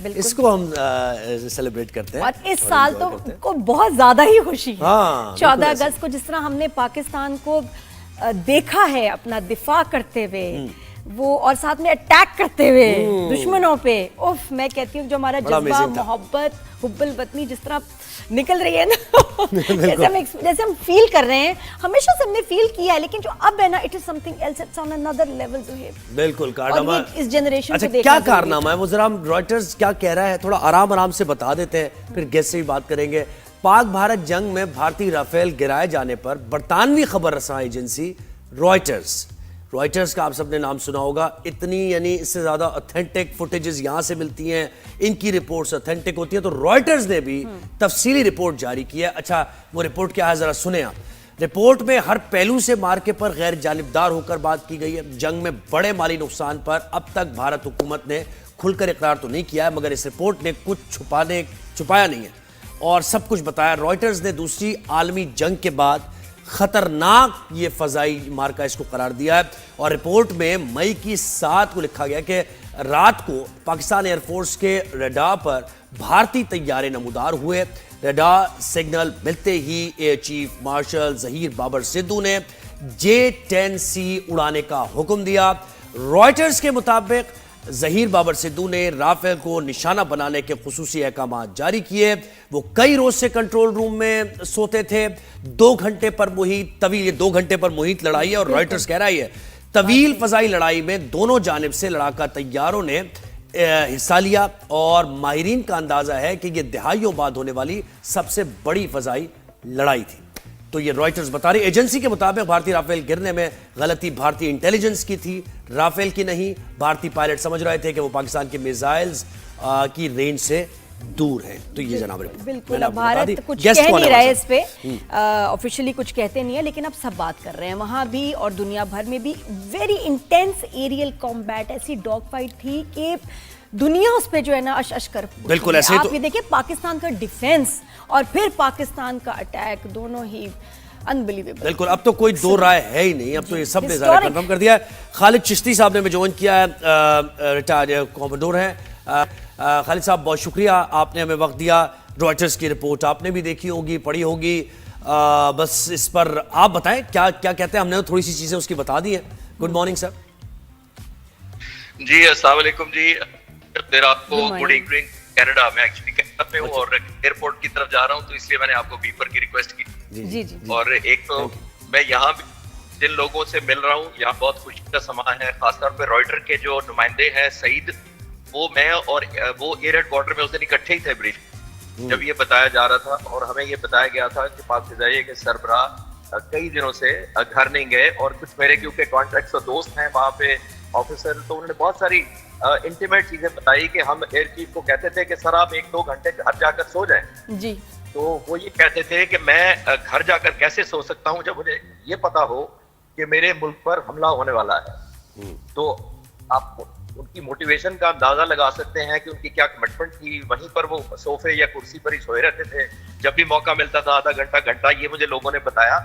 इसको हम सेलिब्रेट करते हैं। और इस साल तो को बहुत ज्यादा ही खुशी है। हाँ, 14 अगस्त को जिस तरह हमने पाकिस्तान को देखा है अपना दिफा करते हुए, वो और साथ में अटैक करते हुए दुश्मनों पे, उफ, मैं कहती हूँ जो हमारा जज्बा, मोहब्बत, हुब्बल वतनी जिस तरह निकल रही है ना जैसे हम फील कर रहे हैं, हमेशा से हमने फील किया है, लेकिन जो अब है ना, it is something else, it's on another level. बिल्कुल कारनामा इस जनरेशन अच्छा, क्या कारनामा है वो जरा हम रॉयटर्स क्या कह रहा है थोड़ा आराम से बता देते हैं, फिर गेस्ट से भी बात करेंगे। पाक भारत जंग में भारतीय राफेल गिराए जाने पर बरतानवी खबर रसां एजेंसी रॉयटर्स का आप सबने नाम सुना होगा। इतनी यानी इससे ज्यादा ऑथेंटिक फुटेजेस यहां से मिलती हैं, इनकी रिपोर्ट्स ऑथेंटिक होती हैं, तो रॉयटर्स ने भी तफसीली रिपोर्ट जारी की है। अच्छा, वो रिपोर्ट क्या है जरा सुने आप। रिपोर्ट में हर पहलू से मार्के पर गैर जानिबदार होकर बात की गई है। जंग में बड़े माली नुकसान पर अब तक भारत हुकूमत ने खुलकर इकरार तो नहीं किया है, मगर इस रिपोर्ट ने कुछ छुपाया नहीं है और सब कुछ बताया। रॉयटर्स ने दूसरी आलमी जंग के बाद खतरनाक ये फजाई मार्का इसको करार दिया है और रिपोर्ट में मई की 7 को लिखा गया कि रात को पाकिस्तान एयरफोर्स के रडार पर भारतीय तैयारे नमूदार हुए। रडार सिग्नल मिलते ही air chief marshal Zaheer Babar Sidhu ने J-10C उड़ाने का हुक्म दिया। रॉयटर्स के मुताबिक जहीर बाबर सिद्धू ने राफेल को निशाना बनाने के खुसूसी अहकाम जारी किए। वो कई रोज से कंट्रोल रूम में सोते थे। 2 घंटे पर मुहित लड़ाई है और रॉयटर्स कह रहा है तवील फजाई लड़ाई में दोनों जानिब से लड़ाका तैयारों ने हिस्सा लिया और माहिरीन का अंदाजा है कि यह दहाइयों बाद होने वाली सबसे बड़ी फजाई लड़ाई थी। तो ये रॉयटर्स बता रही। एजेंसी के मुताबिक भारतीय राफेल गिरने में गलती भारतीय इंटेलिजेंस की थी, राफेल की नहीं। भारतीय पायलट समझ रहे थे कि वो पाकिस्तान के मिसाइल्स की रेंज से दूर है। तो ये जनाब बिल्कुल, भारत कुछ कह नहीं रहा है इस पे, ऑफिशियली कुछ कहते नहीं है, लेकिन अब सब बात कर रहे हैं। वहां भी और दुनिया भर में भी वेरी इंटेंस एरियल कॉम्बैट, ऐसी डॉग फाइट थी कि दुनिया उस पे जो है ना अश कर। बिल्कुल ऐसे आप ये देखिए, पाकिस्तान का डिफेंस और फिर पाकिस्तान का अटैक, दोनों ही अनबिलीवेबल। बिल्कुल, अब तो कोई दो राय है ही नहीं, अब तो ये सब ने ज़्यादा कंफर्म कर दिया है। खालिद चिश्ती साहब ने ज्वाइन किया है, रिटायर्ड कॉमोडोर हैं। खालिद साहब, बहुत शुक्रिया, आपने हमें वक्त दिया। रॉयटर्स की रिपोर्ट आपने भी देखी होगी, पढ़ी होगी, बस इस पर आप बताएं क्या क्या कहते हैं। हमने तो थोड़ी सी चीजें उसकी बता दी हैं। Good morning sir. जी अस्सलाम वालेकुम जी, देर आपको गुड इवनिंग कनाडा। मैं एक्चुअली कनाडा पे हूँ और एयरपोर्ट की तरफ जा रहा हूँ, तो इसलिए मैंने आपको बीपर की रिक्वेस्ट की। जी जी। और एक तो मैं यहाँ जिन लोगों से मिल रहा हूँ, यहाँ बहुत खुशी का समा है। खासतौर पे रॉयटर के जो नुमाइंदे हैं सईद, वो मैं और वो एयर हेडक्वार्टर में उस दिन इकट्ठे ही थे ब्रीफ जब ये बताया जा रहा था। और हमें ये बताया गया था कि पाक फिजाइया के सरबराह कई दिनों से घर नहीं गए और कुछ मेरे क्योंकि कॉन्ट्रैक्ट्स और दोस्त हैं वहाँ पे ऑफिसर, तो उन्होंने बहुत सारी इंटीमेट चीजें बताई कि हम एयर चीफ को कहते थे कि सर आप 1-2 घंटे घर जाकर सो जाएं जी। तो वो ये कहते थे कि मैं घर जाकर कैसे सो सकता हूँ जब मुझे ये पता हो कि मेरे मुल्क पर हमला होने वाला है। तो आप उनकी मोटिवेशन का अंदाजा लगा सकते हैं कि उनकी क्या कमिटमेंट थी। वहीं पर वो सोफे या कुर्सी पर ही सोए रहते थे, जब भी मौका मिलता था आधा घंटा। ये मुझे लोगों ने बताया,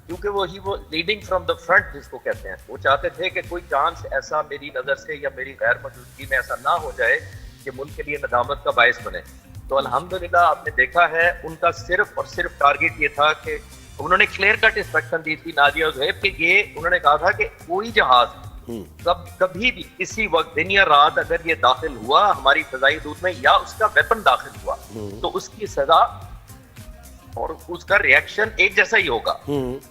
क्योंकि वो लीडिंग फ्रॉम द फ्रंट जिसको कहते हैं, वो चाहते थे कि कोई चांस ऐसा मेरी नजर से या मेरी गैर मौजूदगी में ऐसा ना हो जाए कि मुल्क के लिए नदामत का बायस बने। तो अल्हम्दुलिल्लाह आपने देखा है, उनका सिर्फ और सिर्फ टारगेट ये था कि उन्होंने क्लियर कट इंस्ट्रक्शन दी थी नाजिया ज़ुहैब कि ये उन्होंने कहा था कि कोई जहाज कभी भी किसी वक्त दिन या रात अगर ये दाखिल हुआ हमारी फजाई हदूद में या उसका वेपन दाखिल हुआ तो उसकी सजा और उसका रिएक्शन एक जैसा ही होगा।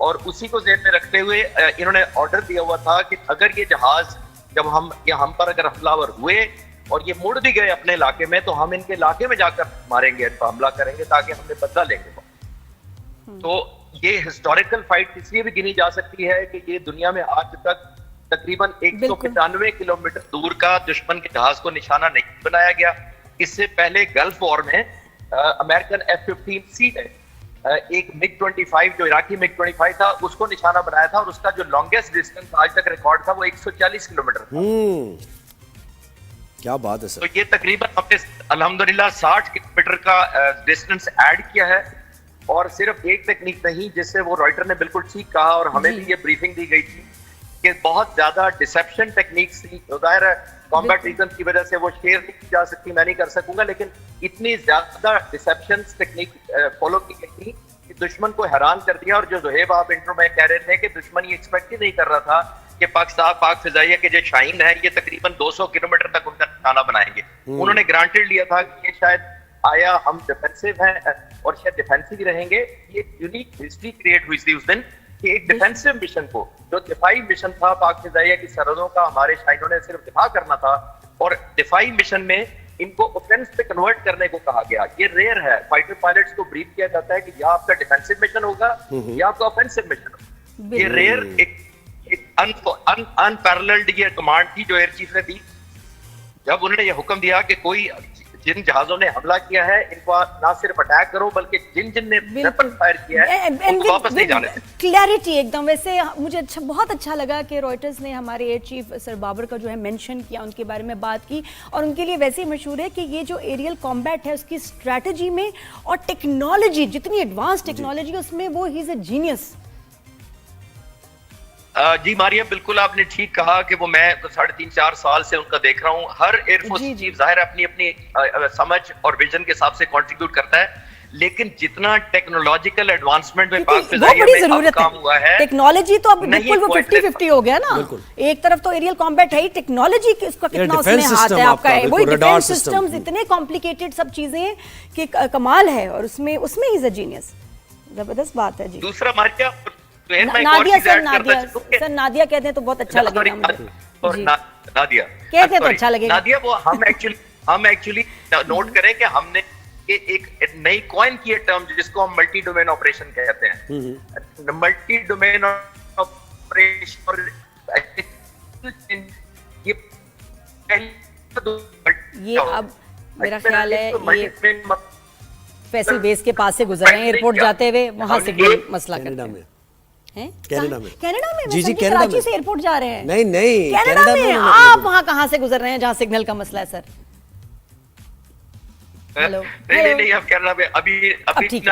और उसी को ज़हन में रखते हुए इन्होंने ऑर्डर दिया हुआ था कि अगर ये जहाज जब हम पर अगर हमलावर हुए और ये मुड़ भी गए अपने इलाके में, तो हम इनके इलाके में जाकर मारेंगे, हमला करेंगे ताकि हमने बदला लेंगे। तो ये हिस्टोरिकल फाइट इसलिए भी गिनी जा सकती है कि ये दुनिया में आज तक तकरीबन 195 किलोमीटर दूर का दुश्मन के जहाज को निशाना नहीं बनाया गया। इससे पहले गल्फ वॉर में अमेरिकन F-15C ने एक MiG-25 जो इराकी MiG-25 था उसको निशाना बनाया था और उसका जो लॉन्गेस्ट डिस्टेंस आज तक रिकॉर्ड था वो 140 किलोमीटर था। क्या बात है सर। तो ये तकरीबन हमने अल्हम्दुलिल्लाह 60 किलोमीटर का डिस्टेंस ऐड किया है। और सिर्फ एक टेक्निक नहीं, जिससे वो रॉयटर ने बिल्कुल ठीक कहा और हमें भी ये ब्रीफिंग दी गई थी कि बहुत ज्यादा डिसेप्शन टेक्निक्स थी। जाहिर है कॉम्बैट रीजन की वजह से वो शेयर नहीं की जा सकती, मैं नहीं कर सकूंगा, लेकिन इतनी ज्यादा डिसेप्शन टेक्निक फॉलो की गई थी कि दुश्मन को हैरान कर दिया। और जो ज़ुहैब आप इंट्रो में कह रहे थे कि दुश्मन ये एक्सपेक्ट ही नहीं कर रहा था कि पाक फिजाइया के जो शाहीन है ये तकरीबन 200 किलोमीटर तक उनका निशाना बनाएंगे। उन्होंने ग्रांटेड लिया था कि ये शायद आया हम डिफेंसिव हैं और शायद डिफेंसिव ही रहेंगे। ये यूनिक हिस्ट्री क्रिएट हुई थी उस दिन कि एक डिफेंसिव मिशन को, जो दिफाई मिशन था पाक फिजाइया की सरहदों का, हमारे शाहीनों ने सिर्फ दिफा करना था, और दिफाई मिशन में इनको ऑफेंस पे कन्वर्ट करने को कहा गया। ये रेयर है, फाइटर पायलट्स को ब्रीफ किया जाता है कि या आपका डिफेंसिव मिशन होगा या आपका ऑफेंसिव मिशन होगा। ये रेयर एक अनपैरेलल्ड ये कमांड थी जो एयर चीफ ने दी। जब उन्होंने ये हुक्म दिया कि कोई जिन जहाजों ने हमला किया है इनको ना सिर्फ अटैक करो बल्कि जिन जिन ने वेपन फायर किया है उनको वापस नहीं जाने दें। क्लैरिटी एकदम। वैसे मुझे बहुत अच्छा लगा कि रॉयटर्स ने हमारे एयर चीफ सर बाबर का जो है मेंशन किया, उनके बारे में बात की, और उनके लिए वैसे ही मशहूर है कि ये जो एरियल कॉम्बैट है उसकी स्ट्रैटेजी में और टेक्नोलॉजी, जितनी एडवांस टेक्नोलॉजी उसमें, वो ही इज अ जीनियस। जी मारिया, बिल्कुल आपने ठीक कहा कि वो मैं 3.5-4 साल से उनका देख रहा हूँ। हर एयरफोर्स चीफ जाहिर अपनी अपनी समझ और विजन के हिसाब से कंट्रीब्यूट करता है, लेकिन जितना टेक्नोलॉजिकल एडवांसमेंट में पाक फिजाइया में अब काम हुआ है, टेक्नोलॉजी तो अब बिल्कुल वो 50-50 हो गया ना। एक तरफ तो एरियल कॉम्बैट है ही, टेक्नोलॉजी इसका कितना उसमें हाथ है आपका, वही डिफेंस सिस्टम्स, इतने कॉम्प्लिकेटेड सब चीजें कि कमाल है, और उसमें इज अ जीनियस। जबरदस्त बात है जी। दूसरा मारिया, नादिया सर नादिया कहते हैं तो बहुत अच्छा लगेगा मुझे। नादिया कहते हैं तो अच्छा लगेगा। नादिया वो हम एक्चुअली नोट करें कि हमने एक नई कॉइन की टर्म जिसको हम मल्टी डोमेन ऑपरेशन कहते हैं। मल्टी डोमेन ऑपरेशन ये अब मेरा ख्याल है ये फैसल बेस के पास से गुजर रहे हैं एयरपोर्ट जाते हुए, वहां से मसला करते हैं। कनाडा में जी कराची से एयरपोर्ट जा रहे हैं। नहीं कनाडा में आप वहां कहां से गुजर रहे हैं जहां सिग्नल का मसला है सर? हेलो नहीं आप कनाडा में अभी ठीक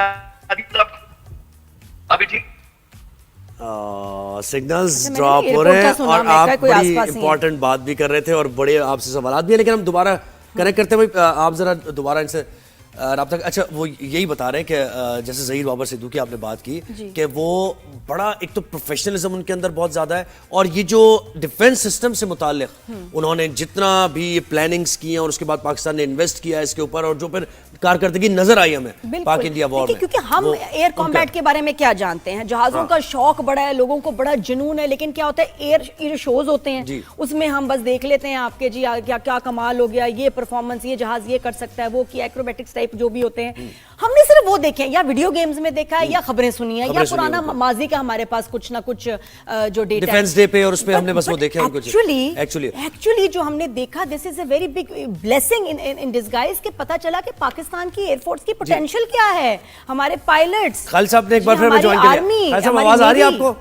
सिग्नल्स ड्रॉप हो रहे हैं और आप बड़ी इंपॉर्टेंट बात भी कर रहे थे और बड़े आपसे सवाल भी है, लेकिन हम दोबारा कनेक्ट करते हुए आप जरा दोबारा इनसे राब्ता। अच्छा, वो यही बता रहे हैं कि जैसे ज़हीर बाबर सिद्धू की आपने बात की कि वो बड़ा एक तो प्रोफेशनलिज्म उनके अंदर बहुत ज़्यादा है, और ये जो डिफेंस सिस्टम से मुताल्लिक उन्होंने जितना भी ये प्लानिंग्स की हैं और उसके बाद पाकिस्तान ने इन्वेस्ट किया है इसके ऊपर, और जो फिर कारकर्दगी नजर आई हमें पाक इंडिया वॉर में, क्योंकि हम एयर कॉम्बैट के बारे में क्या जानते हैं, जहाजों का शौक बड़ा है, लोगों को बड़ा जुनून है, लेकिन क्या होता है एयर शोज होते हैं उसमें हम बस देख लेते हैं आपके जी क्या क्या कमाल हो गया, ये परफॉर्मेंस, ये जहाज ये कर सकता है, वो किया, एक्रोबैटिक्स टाइप जो भी होते हैं, हमने सिर्फ वो देखे या वीडियो गेम्स में देखा है या खबरें सुनी है या पुराना माजी का हमारे पास कुछ ना कुछ जो डेटा डिफेंस डे पे और उस पे हमने बस वो देखे हैं कुछ। एक्चुअली जो हमने देखा, this is a very big blessing in disguise कि पता चला कि पाकिस्तान की एयरफोर्स की पोटेंशियल क्या है, हमारे पायलट्स। खालिद साहब ने एक बार फिर ज्वाइन किया। खालिद साहब आवाज आ रही है आपको?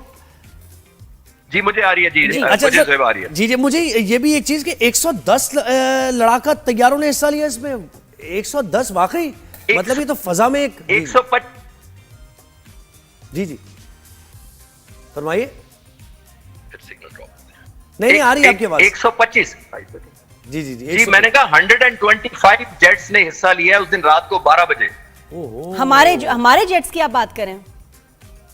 जी मुझे आ रही है जी। अच्छा आ रही है जी। मुझे ये भी एक चीज कि 110 लड़ाका तैयारों ने हिस्सा लिया इसमें। 110 वाकई, मतलब ये तो फजा में एक 125 जी फरमाइए। नहीं आ रही है आपकी आवाज। 125 जी मैंने कहा 125 जेट्स ने हिस्सा लिया है उस दिन रात को 12 बजे। हमारे जेट्स की आप बात करें?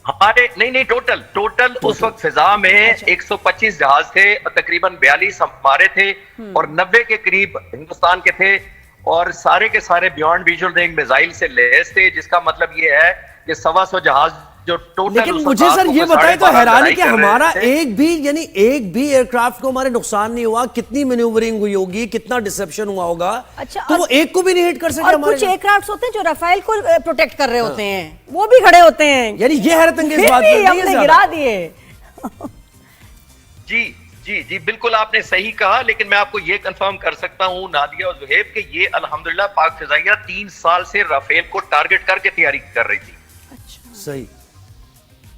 हमारे नहीं टोटल उस वक्त फिजा में 125 जहाज थे, तकरीबन 42 हमारे थे और 90 के करीब हिंदुस्तान के थे, और सारे के सारे बियॉन्ड विजुअल रेंज मिसाइल से लैस थे, जिसका मतलब ये है कि 125 जहाज जो टोटल। लेकिन मुझे सर ये बताएं तो हैरानी कि हमारा एक भी एयरक्राफ्ट को हमारे नुकसान नहीं हुआ, कितनी मैन्यूवरिंग हुई होगी, कितना डिसेप्शन हुआ होगा। अच्छा, तो वो एक को भी नहीं हिट कर सके। और कुछ एयरक्राफ्ट होते हैं जो राफेल को प्रोटेक्ट कर रहे होते हैं, वो भी खड़े होते हैं, यानी ये हैरत अंगेज बात है, हमने गिरा दिए। जी बिल्कुल आपने सही कहा, लेकिन मैं आपको ये कंफर्म कर सकता हूं नादिया और ज़ुहैब कि ये अल्हम्दुलिल्लाह पाक फिजाइया 3 साल से राफेल को टारगेट करके तैयारी कर रही थी। अच्छा, सही,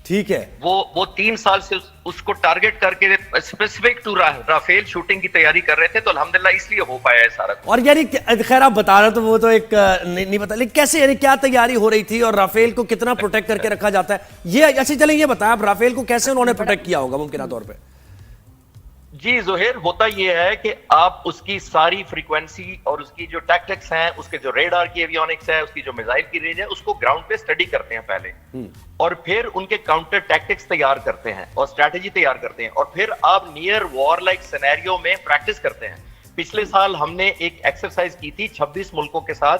ठीक है। वो 3 साल से उसको टारगेट करके स्पेसिफिक टू राफेल शूटिंग की तैयारी कर रहे थे, तो अल्हम्दुलिल्लाह इसलिए हो पाया है सारा। और यानी खैर आप बता रहे तो वो तो एक नहीं पता, लेकिन कैसे, यानी क्या तैयारी हो रही थी और राफेल को कितना प्रोटेक्ट करके रखा जाता है, ये अच्छा चलें ये बताएं आप, राफेल को कैसे उन्होंने प्रोटेक्ट किया होगा मुमकिन तौर पर? जी जोहेर, होता ये है कि आप उसकी सारी फ्रीक्वेंसी और उसकी जो टैक्टिक्स हैं, उसके जो रेडार की एवियोनिक्स है, उसकी जो मिसाइल की रेंज है, उसको ग्राउंड पे स्टडी करते हैं पहले, और फिर उनके काउंटर टैक्टिक्स तैयार करते हैं और स्ट्रैटेजी तैयार करते हैं, और फिर आप नियर वॉर लाइक सिनेरियो में प्रैक्टिस करते हैं। पिछले साल हमने एक एक्सरसाइज की थी 26 मुल्कों के साथ,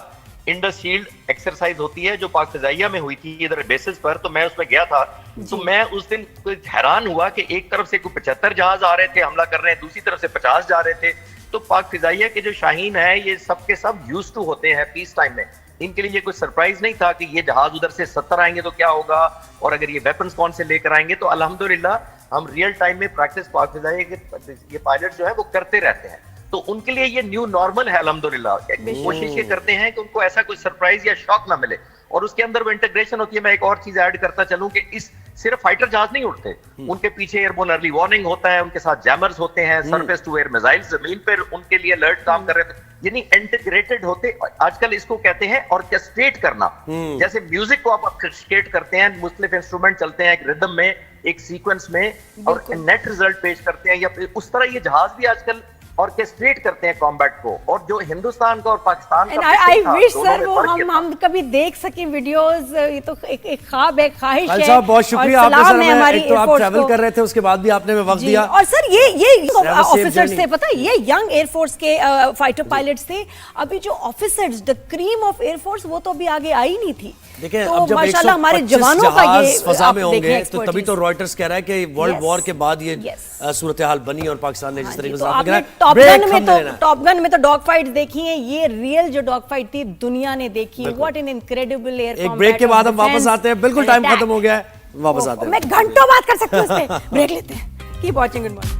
इंडस शील्ड एक्सरसाइज होती है जो पाक फिजाइया में हुई थी इधर बेसिस पर, तो मैं उसमें गया था। तो मैं उस दिन हैरान हुआ कि एक तरफ से कोई 75 जहाज आ रहे थे हमला कर रहे हैं, दूसरी तरफ से 50 जा रहे थे। तो पाक फिजाइया के जो शाहीन है ये सब के सब यूज्ड टू होते हैं पीस टाइम में, इनके लिए ये कोई सरप्राइज नहीं था कि ये जहाज उधर से 70 आएंगे तो क्या होगा, और अगर ये वेपन्स कौन से लेकर आएंगे। तो अल्हम्दुलिल्लाह हम रियल टाइम में प्रैक्टिस पाक फिजाइया के ये पायलट जो है वो करते रहते हैं, तो उनके लिए ये न्यू नॉर्मल है अल्हम्दुलिल्लाह। कोशिश ये करते हैं कि उनको ऐसा कोई सरप्राइज या शॉक ना मिले, और उसके अंदर वो इंटीग्रेशन होती है। मैं एक और चीज ऐड करता चलूं कि इस सिर्फ फाइटर जहाज नहीं उड़ते, उनके पीछे एयरबोर्न अर्ली वार्निंग होता है, उनके साथ जैमर्स होते हैं, सरफेस टू एयर मिसाइल जमीन पर उनके लिए अलर्ट काम कर रहे थे, यानी इंटीग्रेटेड होते। आजकल इसको कहते हैं ऑर्केस्ट्रेट करना, जैसे म्यूजिक को आप ऑर्केस्ट्रेट करते हैं, मुख्तलिफ इंस्ट्रूमेंट चलते हैं एक रिदम में, एक सीक्वेंस में, और नेट रिजल्ट पेश करते हैं, या उस तरह ये जहाज भी आजकल ऑर्केस्ट्रेट करते हैं कॉम्बैट को। और जो हिंदुस्तान का और पाकिस्तान का आई विश सर वो हम कभी देख सके वीडियोस, ये तो एक ख्वाब है, ख्वाहिश है। साहब बहुत शुक्रिया आपने सर, हमारी तो आप ट्रैवल कर रहे थे उसके बाद भी आपने हमें वक्त दिया। और सर ये ऑफिसर्स थे, पता है ये यंग एयरफोर्स के फाइटर पायलट्स थे, अभी जो officers the cream of air force वो तो अभी आगे आई नहीं थी। देखिए तो अब जब माशाल्लाह हमारे जवानों का ये फजा में होंगे, तो तभी तो रॉयटर्स कह रहा है कि वर्ल्ड वॉर के बाद ये सूरत हाल बनी और पाकिस्तान ने जिस तरीके से टॉप गन में तो डॉग फाइट देखी है, ये रियल जो डॉग फाइट थी दुनिया ने देखी है। What an incredible air combat. एक ब्रेक के बाद हम वापस आते हैं, बिल्कुल टाइम खत्म हो गया है, वापस आते हैं। मैं घंटों बात कर सकती हूँ इस पे। ब्रेक लेते हैं। Keep watching, good morning.